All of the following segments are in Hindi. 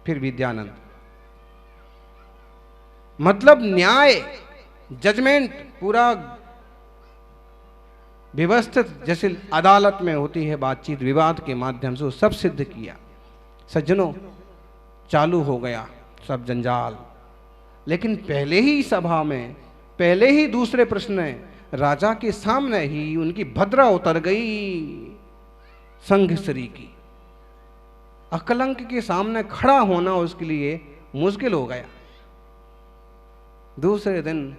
फिर विद्यानंद, मतलब न्याय, जजमेंट पूरा व्यवस्थित जैसे अदालत में होती है बातचीत विवाद के माध्यम से, वो सब सिद्ध किया। सज्जनों, चालू हो गया सब जंजाल। लेकिन पहले ही सभा में, पहले ही दूसरे प्रश्न में राजा के सामने ही उनकी भद्रा उतर गई संघ श्री की। अकलंक के सामने खड़ा होना उसके लिए मुश्किल हो गया। दूसरे दिन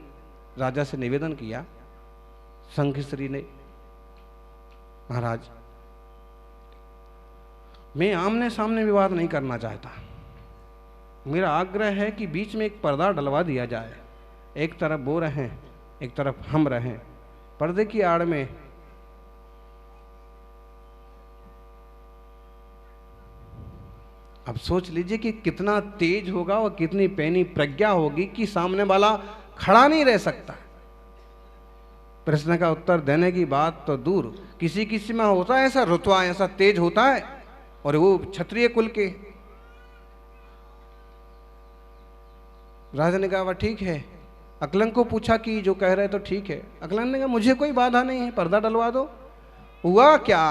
राजा से निवेदन किया संघ श्री ने, महाराज, मैं आमने सामने विवाद नहीं करना चाहता। मेरा आग्रह है कि बीच में एक पर्दा डलवा दिया जाए। एक तरफ वो रहें, एक तरफ हम रहें। पर्दे की आड़ में अब सोच लीजिए कि कितना तेज होगा और कितनी पैनी प्रज्ञा होगी कि सामने वाला खड़ा नहीं रह सकता। प्रश्न का उत्तर देने की बात तो दूर, किसी किसी में होता है ऐसा रुतवा, ऐसा तेज होता है, और वो क्षत्रिय कुल के। राजा ने कहा वह ठीक है। अकलंक को पूछा कि जो कह रहे तो ठीक है। अकलंक ने कहा मुझे कोई बाधा नहीं है, पर्दा डलवा दो। हुआ क्या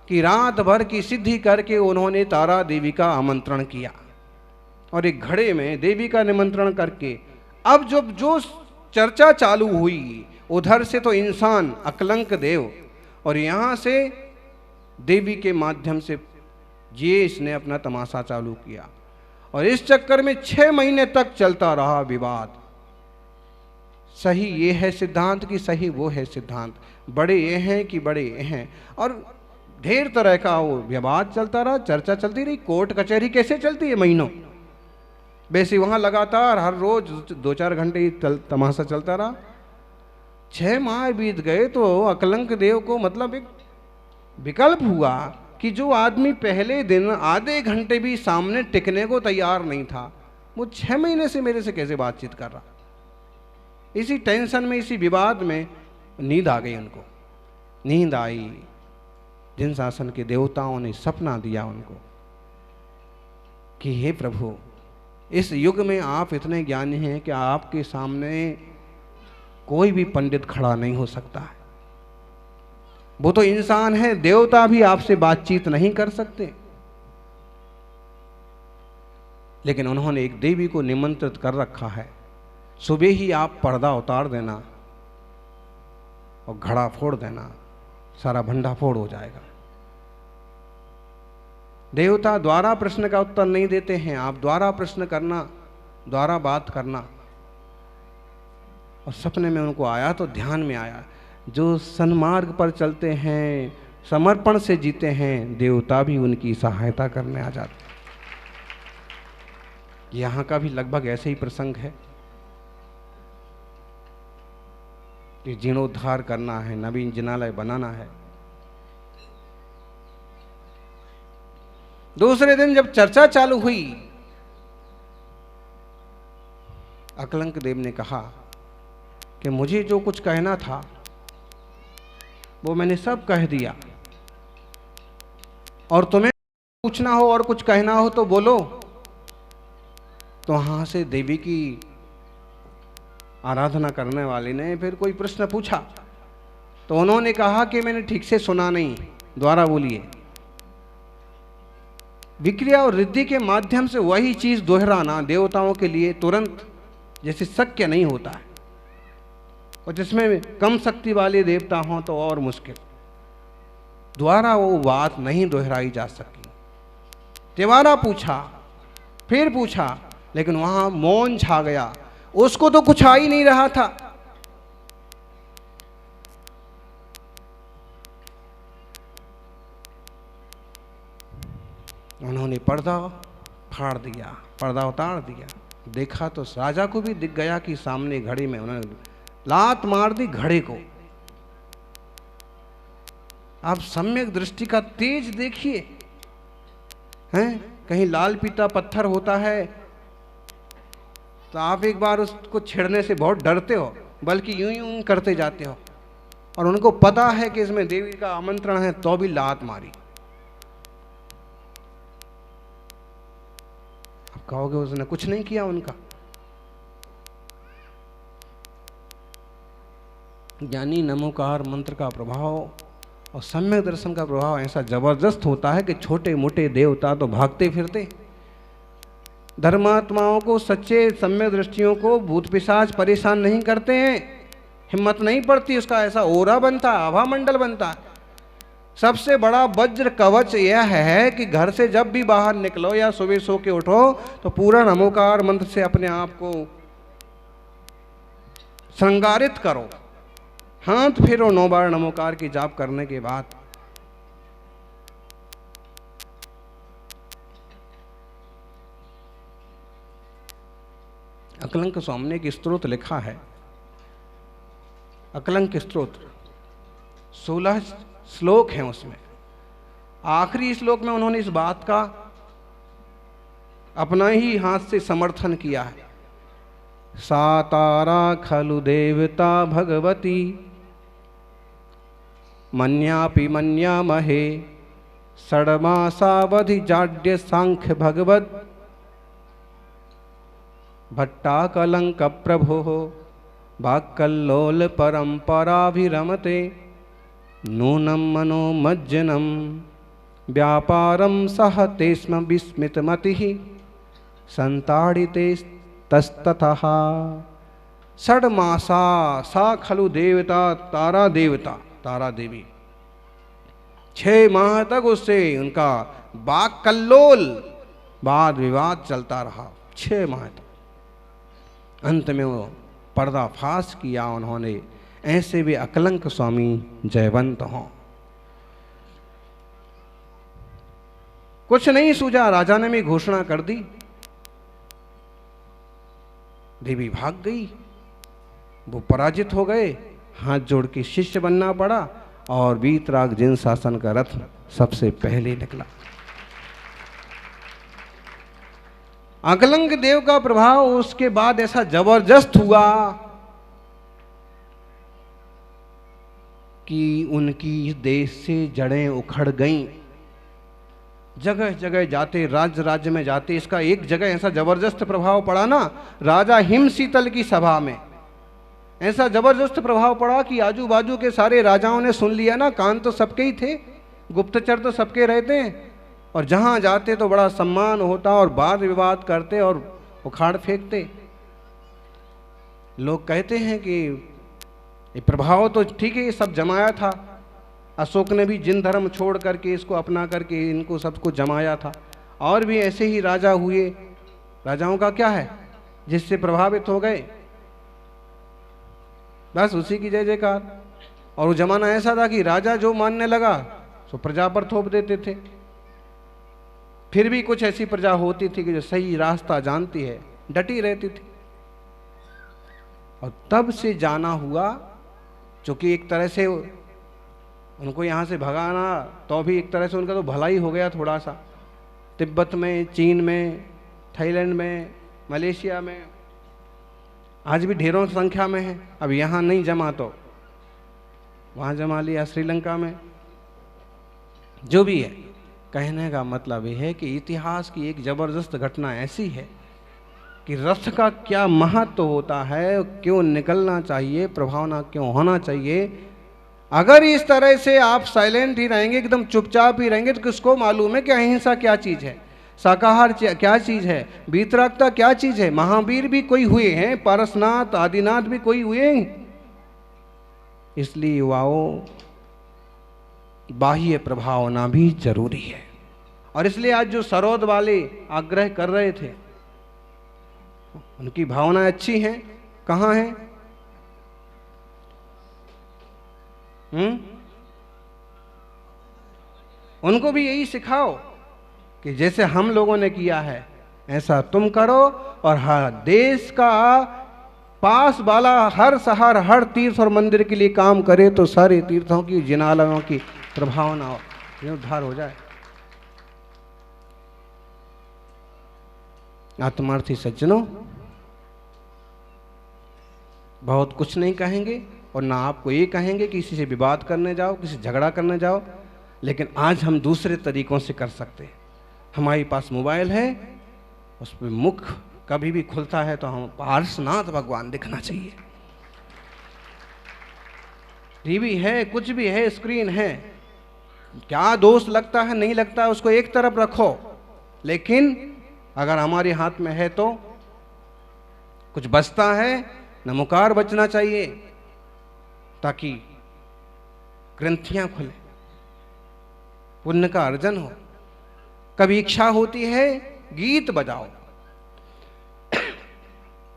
कि रात भर की सिद्धि करके उन्होंने तारा देवी का आमंत्रण किया, और एक घड़े में देवी का निमंत्रण करके अब जब जो चर्चा चालू हुई, उधर से तो इंसान अकलंक देव, और यहाँ से देवी के माध्यम से ये इसने अपना तमाशा चालू किया। और इस चक्कर में 6 महीने तक चलता रहा विवाद। सही ये है सिद्धांत कि सही वो है सिद्धांत, बड़े ये हैं कि बड़े ये हैं, और ढेर तरह का वो विवाद चलता रहा, चर्चा चलती रही। कोर्ट कचहरी कैसे चलती है महीनों, वैसे वहाँ लगातार हर रोज 2-4 घंटे ही तमाशा चलता रहा। 6 माह बीत गए तो अकलंक देव को मतलब एक विकल्प हुआ कि जो आदमी पहले दिन आधे घंटे भी सामने टिकने को तैयार नहीं था, वो 6 महीने से मेरे से कैसे बातचीत कर रहा। इसी टेंशन में, इसी विवाद में नींद आ गई उनको। नींद आई। जिन शासन के देवताओं ने सपना दिया उनको कि हे प्रभु, इस युग में आप इतने ज्ञानी हैं कि आपके सामने कोई भी पंडित खड़ा नहीं हो सकता है। वो तो इंसान है, देवता भी आपसे बातचीत नहीं कर सकते। लेकिन उन्होंने एक देवी को निमंत्रित कर रखा है, सुबह ही आप पर्दा उतार देना और घड़ा फोड़ देना, सारा भंडा फोड़ हो जाएगा। देवता द्वारा प्रश्न का उत्तर नहीं देते हैं, आप द्वारा प्रश्न करना, द्वारा बात करना। और सपने में उनको आया तो ध्यान में आया, जो सन्मार्ग पर चलते हैं, समर्पण से जीते हैं, देवता भी उनकी सहायता करने आ जाते। यहाँ का भी लगभग ऐसे ही प्रसंग है कि जीर्णोद्धार करना है, नवीन जिनालय बनाना है। दूसरे दिन जब चर्चा चालू हुई, अकलंक देव ने कहा कि मुझे जो कुछ कहना था वो मैंने सब कह दिया, और तुम्हें पूछना हो और कुछ कहना हो तो बोलो। तो वहां से देवी की आराधना करने वाले ने फिर कोई प्रश्न पूछा, तो उन्होंने कहा कि मैंने ठीक से सुना नहीं, दोबारा बोलिए। विक्रिया और रिद्धि के माध्यम से वही चीज दोहराना देवताओं के लिए तुरंत जैसे शक्य नहीं होता है, और जिसमें कम शक्ति वाले देवता हों तो और मुश्किल। दोबारा वो बात नहीं दोहराई जा सकी। दोबारा पूछा, फिर पूछा, लेकिन वहां मौन छा गया। उसको तो कुछ आ ही नहीं रहा था। उन्होंने पर्दा फाड़ दिया, पर्दा उतार दिया। देखा तो राजा को भी दिख गया कि सामने घड़े में उन्होंने लात मार दी घड़े को। आप सम्यक दृष्टि का तेज देखिए, हैं? कहीं लाल पीता पत्थर होता है तो आप एक बार उसको छेड़ने से बहुत डरते हो, बल्कि यूं यूं करते जाते हो, और उनको पता है कि इसमें देवी का आमंत्रण है तो भी लात मारी। आप कहोगे उसने कुछ नहीं किया उनका। ज्ञानी नमोकार मंत्र का प्रभाव और सम्यक दर्शन का प्रभाव ऐसा जबरदस्त होता है कि छोटे मोटे देवता तो भागते फिरते। धर्मात्माओं को, सच्चे सम्यक दृष्टियों को भूत पिशाच परेशान नहीं करते हैं, हिम्मत नहीं पड़ती, उसका ऐसा ओरा बनता है, आभा मंडल बनता है। सबसे बड़ा वज्र कवच यह है कि घर से जब भी बाहर निकलो या सुबह सो के उठो तो पूरा नमोकार मंत्र से अपने आप को श्रृंगारित करो। हाथ फेरो 9 बार नमोकार की जाप करने के बाद। अकलंक स्वामी ने एक स्तोत्र लिखा है, अकलंक स्तोत्र, 16 श्लोक हैं उसमें। आखिरी श्लोक में उन्होंने इस बात का अपना ही हाथ से समर्थन किया है। सा तारा खलु देवता भगवती मन्यापि मन्यामहे षड्मासावधि जाड्य सांख्य भगवत भट्टाकलंक प्रभो वाक्कल्लोल परंपराभिरमते नूनम मनोमज्जनम व्यापारम सहते स्म विस्मितमतिः संताड़िते तस्ततः। षड्मासा सा खलु देवता, तारा देवता, तारा देवी, 6 माह तक उससे उनका वाक कल्लोल, वाद विवाद चलता रहा 6 माह तक। अंत में वो पर्दाफाश किया उन्होंने। ऐसे भी अकलंक स्वामी जयवंत हों। कुछ नहीं सूझा, राजा ने भी घोषणा कर दी, देवी भाग गई, वो पराजित हो गए, हाथ जोड़ के शिष्य बनना पड़ा और वीतराग जिन शासन का रथ सबसे पहले निकला। अकलंक देव का प्रभाव उसके बाद ऐसा जबरदस्त हुआ कि उनकी इस देश से जड़ें उखड़ गईं। जगह जगह जाते, राज्य राज्य में जाते, इसका एक जगह ऐसा जबरदस्त प्रभाव पड़ा ना, राजा हिमशीतल की सभा में ऐसा जबरदस्त प्रभाव पड़ा कि आजू बाजू के सारे राजाओं ने सुन लिया ना। कान तो सबके ही थे, गुप्तचर तो सबके रहते हैं, और जहां जाते तो बड़ा सम्मान होता और वाद विवाद करते और उखाड़ फेंकते। लोग कहते हैं कि ये प्रभाव तो ठीक है, ये सब जमाया था, अशोक ने भी जिन धर्म छोड़ करके इसको अपना करके इनको सबको जमाया था, और भी ऐसे ही राजा हुए। राजाओं का क्या है, जिससे प्रभावित हो गए बस उसी की जय जयकार। और वो जमाना ऐसा था कि राजा जो मानने लगा तो प्रजा पर थोप देते थे। फिर भी कुछ ऐसी प्रजा होती थी कि जो सही रास्ता जानती है, डटी रहती थी। और तब से जाना हुआ, क्योंकि एक तरह से उनको यहाँ से भगाना तो भी एक तरह से उनका तो भला ही हो गया थोड़ा सा। तिब्बत में, चीन में, थाईलैंड में, मलेशिया में आज भी ढेरों संख्या में है। अब यहाँ नहीं जमा तो वहाँ जमा लिया, श्रीलंका में। जो भी है, कहने का मतलब यह है कि इतिहास की एक जबरदस्त घटना ऐसी है कि रथ का क्या महत्व होता है, क्यों निकलना चाहिए, प्रभावना क्यों होना चाहिए। अगर इस तरह से आप साइलेंट ही रहेंगे, एकदम चुपचाप ही रहेंगे, तो किसको मालूम है कि अहिंसा क्या चीज है, शाकाहार क्या चीज है, वीतरागता क्या चीज है। महावीर भी कोई हुए हैं, पारसनाथ, आदिनाथ भी कोई हुए हैं। इसलिए युवाओं, बाह्य प्रभावना भी जरूरी है। और इसलिए आज जो सरोद वाले आग्रह कर रहे थे, उनकी भावनाएं अच्छी हैं, कहाँ हैं? उनको भी यही सिखाओ कि जैसे हम लोगों ने किया है ऐसा तुम करो, और हर देश का पास वाला हर शहर, हर तीर्थ और मंदिर के लिए काम करे तो सारे तीर्थों की, जिनालयों की प्रभावना उद्धार हो जाए। आत्मार्थी सज्जनों, बहुत कुछ नहीं कहेंगे और ना आपको ये कहेंगे कि किसी से विवाद करने जाओ, किसी से झगड़ा करने जाओ, लेकिन आज हम दूसरे तरीकों से कर सकते हैं। हमारे पास मोबाइल है, उस पर मुख कभी भी खुलता है तो हम पार्श्वनाथ भगवान दिखना चाहिए। टीवी है, कुछ भी है, स्क्रीन है, क्या दोष लगता है नहीं लगता है उसको एक तरफ रखो, लेकिन अगर हमारे हाथ में है तो कुछ बचता है, नमोकार बचना चाहिए ताकि ग्रंथियां खुले, पुण्य का अर्जन हो। कभी इच्छा होती है गीत बजाओ,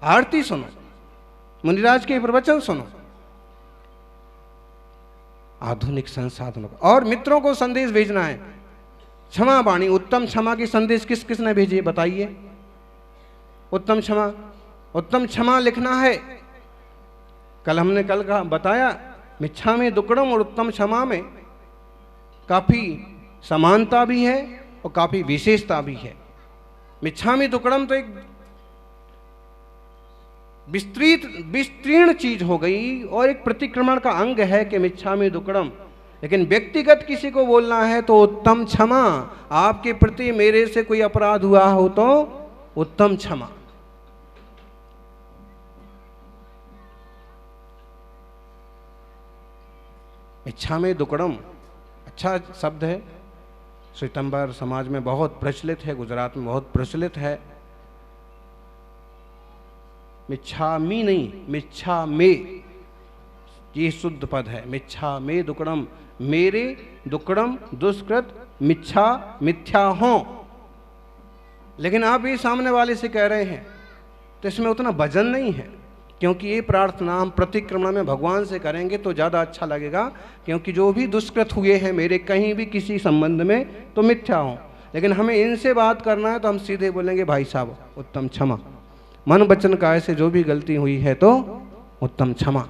आरती सुनो, मुनिराज के प्रवचन सुनो, आधुनिक संसाधनों और मित्रों को संदेश भेजना है। क्षमा वाणी, उत्तम क्षमा की संदेश किस किस ने भेजी बताइए। उत्तम क्षमा लिखना है। कल हमने कहा बताया, मिच्छा में दुक्कड़म और उत्तम क्षमा में काफी समानता भी है और काफी विशेषता भी है। मिच्छा में दुक्कड़म तो एक विस्तीर्ण चीज हो गई और एक प्रतिक्रमण का अंग है कि मिच्छा में दुक्कड़म, लेकिन व्यक्तिगत किसी को बोलना है तो उत्तम क्षमा। आपके प्रति मेरे से कोई अपराध हुआ हो तो उत्तम क्षमा। इच्छा में दुक्कड़म अच्छा शब्द है, श्वेतांबर समाज में बहुत प्रचलित है, गुजरात में बहुत प्रचलित है। मिच्छामी नहीं, मिच्छा में, ये शुद्ध पद है। मिच्छा में दुक्कड़म, मेरे दुक्कड़म दुष्कृत मिच्छा मिथ्या हो। लेकिन आप ये सामने वाले से कह रहे हैं तो इसमें उतना वजन नहीं है, क्योंकि ये प्रार्थना हम प्रतिक्रमण में भगवान से करेंगे तो ज़्यादा अच्छा लगेगा, क्योंकि जो भी दुष्कृत हुए हैं मेरे कहीं भी किसी संबंध में तो मिथ्या हो। लेकिन हमें इनसे बात करना है तो हम सीधे बोलेंगे भाई साहब उत्तम क्षमा, मन वचन काय से जो भी गलती हुई है तो उत्तम क्षमा।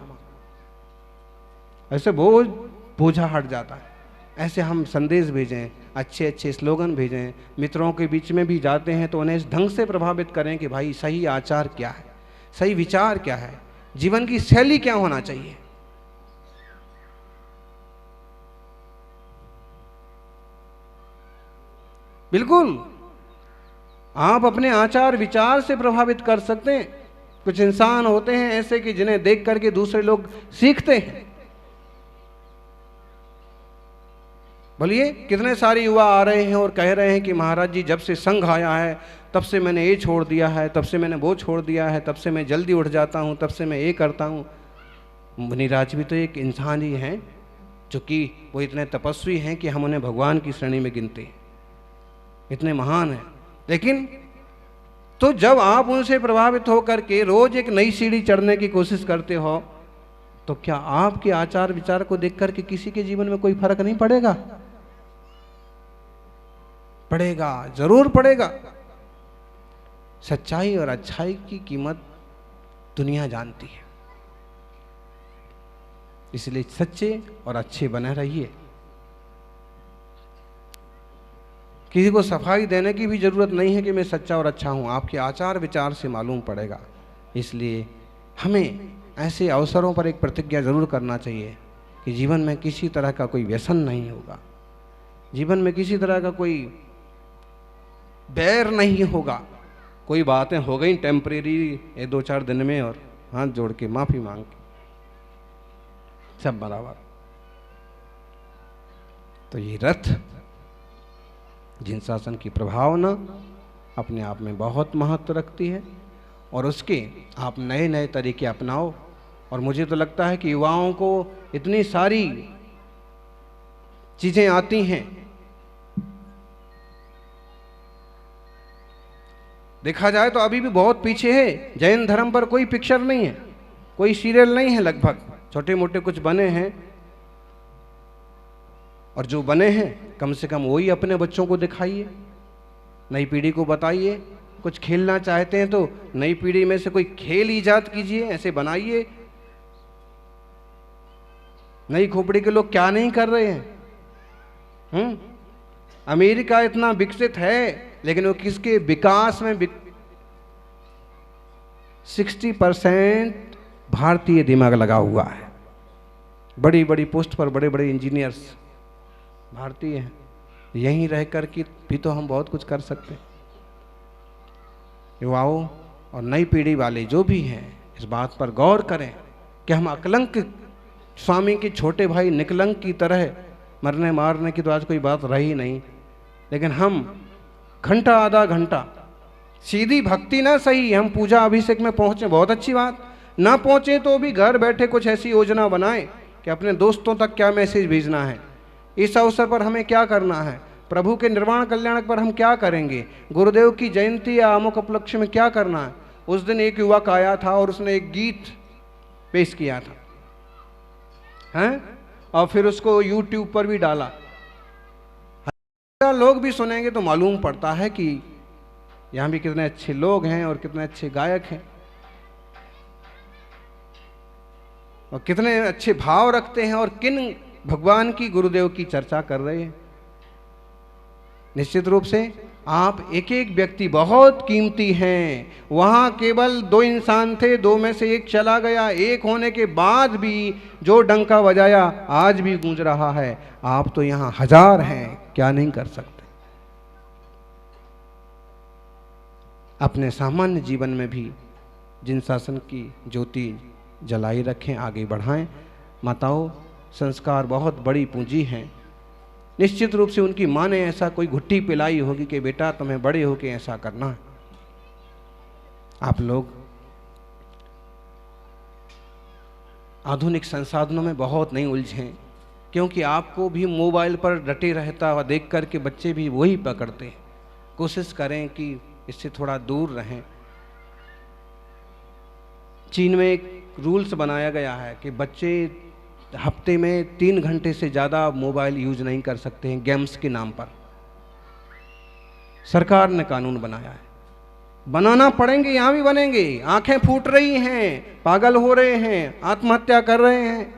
ऐसे बोझा हट जाता है। ऐसे हम संदेश भेजें, अच्छे अच्छे स्लोगन भेजें, मित्रों के बीच में भी जाते हैं तो उन्हें इस ढंग से प्रभावित करें कि भाई सही आचार क्या है, सही विचार क्या है, जीवन की शैली क्या होना चाहिए। बिल्कुल आप अपने आचार विचार से प्रभावित कर सकते हैं। कुछ इंसान होते हैं ऐसे कि जिन्हें देख करके दूसरे लोग सीखते हैं। बोलिए, कितने सारे युवा आ रहे हैं और कह रहे हैं कि महाराज जी जब से संघ आया है तब से मैंने ये छोड़ दिया है, तब से मैंने वो छोड़ दिया है, तब से मैं जल्दी उठ जाता हूँ, तब से मैं ये करता हूँ। मुनिराज भी तो एक इंसान ही हैं, जो कि वो इतने तपस्वी हैं कि हम उन्हें भगवान की श्रेणी में गिनते हैं, इतने महान हैं। लेकिन तो जब आप उनसे प्रभावित होकर के रोज एक नई सीढ़ी चढ़ने की कोशिश करते हो तो क्या आपके आचार विचार को देख करके किसी के जीवन में कोई फर्क नहीं पड़ेगा? पड़ेगा, जरूर पड़ेगा। सच्चाई और अच्छाई की कीमत दुनिया जानती है, इसलिए सच्चे और अच्छे बने रहिए। किसी को सफाई देने की भी जरूरत नहीं है कि मैं सच्चा और अच्छा हूं, आपके आचार विचार से मालूम पड़ेगा। इसलिए हमें ऐसे अवसरों पर एक प्रतिज्ञा जरूर करना चाहिए कि जीवन में किसी तरह का कोई व्यसन नहीं होगा, जीवन में किसी तरह का कोई बैर नहीं होगा। कोई बातें हो गई टेम्परेरी, ये 2-4 दिन में, और हाथ जोड़ के माफी मांग के सब बराबर। तो ये रथ जिन शासन की प्रभावना अपने आप में बहुत महत्व रखती है और उसके आप नए नए तरीके अपनाओ। और मुझे तो लगता है कि युवाओं को इतनी सारी चीजें आती हैं, देखा जाए तो अभी भी बहुत पीछे है। जैन धर्म पर कोई पिक्चर नहीं है, कोई सीरियल नहीं है, लगभग छोटे मोटे कुछ बने हैं, और जो बने हैं कम से कम वही अपने बच्चों को दिखाइए, नई पीढ़ी को बताइए। कुछ खेलना चाहते हैं तो नई पीढ़ी में से कोई खेल इजाद कीजिए, ऐसे बनाइए। नई खोपड़ी के लोग क्या नहीं कर रहे हैं। अमेरिका इतना विकसित है, लेकिन वो किसके विकास में 60% भारतीय दिमाग लगा हुआ है। बड़ी बड़ी पोस्ट पर बड़े बड़े इंजीनियर्स भारतीय हैं। यहीं रह कर के भी तो हम बहुत कुछ कर सकते हैं। युवाओं और नई पीढ़ी वाले जो भी हैं इस बात पर गौर करें कि हम अकलंक स्वामी के छोटे भाई निकलंक की तरह मरने मारने की तो आज कोई बात रही नहीं, लेकिन हम घंटा आधा घंटा सीधी भक्ति ना सही, हम पूजा अभिषेक में पहुंचे बहुत अच्छी बात, ना पहुंचे तो भी घर बैठे कुछ ऐसी योजना बनाएं कि अपने दोस्तों तक क्या मैसेज भेजना है, इस अवसर पर हमें क्या करना है, प्रभु के निर्वाण कल्याण पर हम क्या करेंगे, गुरुदेव की जयंती या अमुक उपलक्ष्य में क्या करना है। उस दिन एक युवक आया था और उसने एक गीत पेश किया था हैं, और फिर उसको YouTube पर भी डाला। लोग भी सुनेंगे तो मालूम पड़ता है कि यहाँ भी कितने अच्छे लोग हैं और कितने अच्छे गायक हैं और कितने अच्छे भाव रखते हैं और किन भगवान की गुरुदेव की चर्चा कर रहे हैं। निश्चित रूप से आप एक एक व्यक्ति बहुत कीमती हैं। वहाँ केवल 2 इंसान थे, 2 में से एक चला गया, एक होने के बाद भी जो डंका बजाया आज भी गूंज रहा है। आप तो यहाँ 1000 हैं, क्या नहीं कर सकते। अपने सामान्य जीवन में भी जिन शासन की ज्योति जलाई रखें, आगे बढ़ाएं। माताओं, संस्कार बहुत बड़ी पूंजी हैं। निश्चित रूप से उनकी माँ ने ऐसा कोई घुट्टी पिलाई होगी कि बेटा तुम्हें बड़े होके ऐसा करना है। आप लोग आधुनिक संसाधनों में बहुत नहीं उलझें, क्योंकि आपको भी मोबाइल पर डटे रहता हुआ देख कर के बच्चे भी वही पकड़ते हैं। कोशिश करें कि इससे थोड़ा दूर रहें। चीन में एक रूल्स बनाया गया है कि बच्चे हफ्ते में 3 घंटे से ज़्यादा मोबाइल यूज नहीं कर सकते हैं गेम्स के नाम पर। सरकार ने कानून बनाया है, बनाना पड़ेंगे, यहाँ भी बनेंगे। आंखें फूट रही हैं, पागल हो रहे हैं, आत्महत्या कर रहे हैं।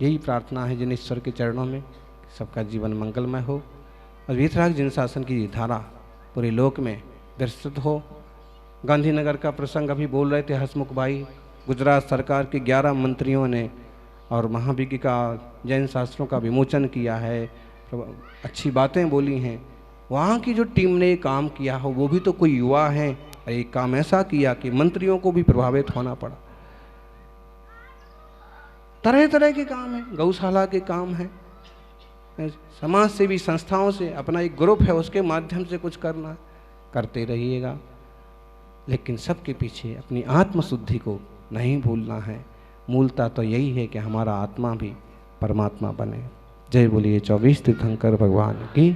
यही प्रार्थना है जिन ईश्वर के चरणों में सबका जीवन मंगलमय हो और वीतराग जिन शासन की धारा पूरे लोक में विस्तृत हो। गांधीनगर का प्रसंग अभी बोल रहे थे हसमुख भाई, गुजरात सरकार के 11 मंत्रियों ने और महाविज्ञ का जैन शास्त्रों का विमोचन किया है, अच्छी बातें बोली हैं। वहाँ की जो टीम ने काम किया हो वो भी तो कोई युवा है। एक काम ऐसा किया कि मंत्रियों को भी प्रभावित होना पड़ा। तरह तरह के काम हैं, गौशाला के काम हैं, समाज सेवी संस्थाओं से अपना एक ग्रुप है उसके माध्यम से कुछ करना, करते रहिएगा। लेकिन सबके पीछे अपनी आत्मशुद्धि को नहीं भूलना है। मूलता तो यही है कि हमारा आत्मा भी परमात्मा बने। जय बोलिए 24 तीर्थंकर भगवान की।